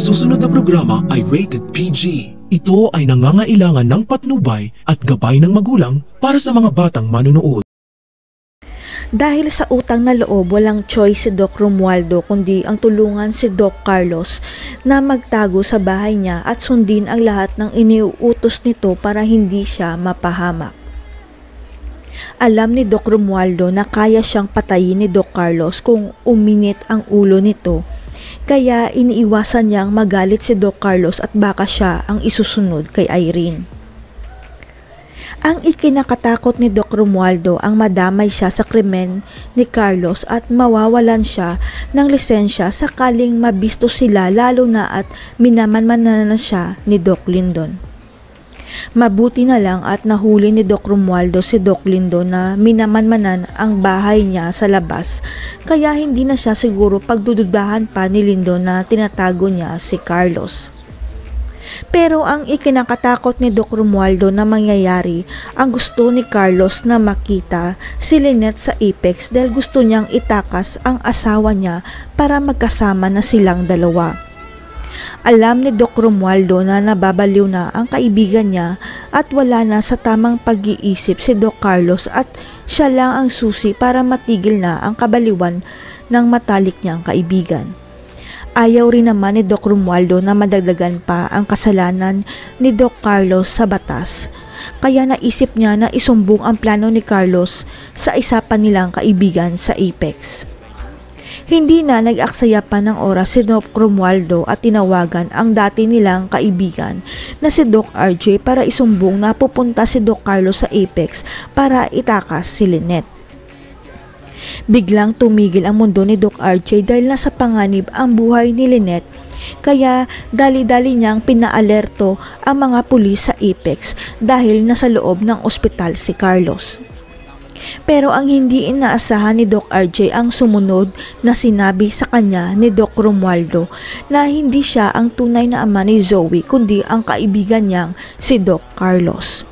susunod na programa ay rated PG. Ito ay nangangailangan ng patnubay at gabay ng magulang para sa mga batang manonood. Dahil sa utang na loob, walang choice si Doc Romualdo kundi ang tulungan si Doc Carlos na magtago sa bahay niya at sundin ang lahat ng iniuutos nito para hindi siya mapahamak. Alam ni Doc Romualdo na kaya siyang patayin ni Doc Carlos kung uminit ang ulo nito, kaya iniiwasan niyang magalit si Doc Carlos at baka siya ang isusunod kay Irene. Ang ikinakatakot ni Doc Romualdo ang madamay siya sa krimen ni Carlos at mawawalan siya ng lisensya sakaling mabisto sila, lalo na at minamanmanan na siya ni Doc Lindon. Mabuti na lang at nahuli ni Doc Romualdo si Doc Lindon na minamanmanan ang bahay niya sa labas, kaya hindi na siya siguro pagdududahan pa ni Lindon na tinatago niya si Carlos. Pero ang ikinakatakot ni Doc Romualdo na mangyayari, ang gusto ni Carlos na makita si Lynette sa Apex dahil gusto niyang itakas ang asawa niya para magkasama na silang dalawa. Alam ni Doc Romualdo na nababaliw na ang kaibigan niya at wala na sa tamang pag-iisip si Doc Carlos at siya lang ang susi para matigil na ang kabaliwan ng matalik niyang kaibigan. Ayaw rin naman ni Doc Romualdo na madagdagan pa ang kasalanan ni Doc Carlos sa batas, kaya naisip niya na isumbong ang plano ni Carlos sa isa pa nilang kaibigan sa Apex. Hindi na nag-aksaya pa ng oras si Doc Romualdo at tinawagan ang dati nilang kaibigan na si Doc RJ para isumbong na pupunta si Doc Carlos sa Apex para itakas si Lynette. Biglang tumigil ang mundo ni Doc RJ dahil nasa panganib ang buhay ni Lynette, kaya dali-dali niyang pinaalerto ang mga pulis sa Apex dahil nasa loob ng ospital si Carlos. Pero ang hindi inaasahan ni Doc RJ ang sumunod na sinabi sa kanya ni Doc Romualdo na hindi siya ang tunay na ama ni Zoe kundi ang kaibigan niyang si Doc Carlos.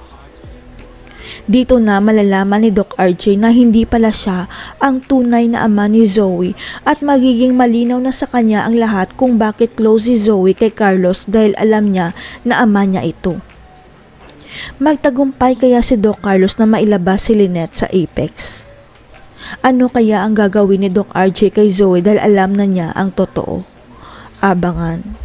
Dito na malalaman ni Doc RJ na hindi pala siya ang tunay na ama ni Zoe at magiging malinaw na sa kanya ang lahat kung bakit close si Zoe kay Carlos dahil alam niya na ama niya ito. Magtagumpay kaya si Doc Carlos na mailabas si Lynette sa Apex? Ano kaya ang gagawin ni Doc RJ kay Zoe dahil alam na niya ang totoo? Abangan.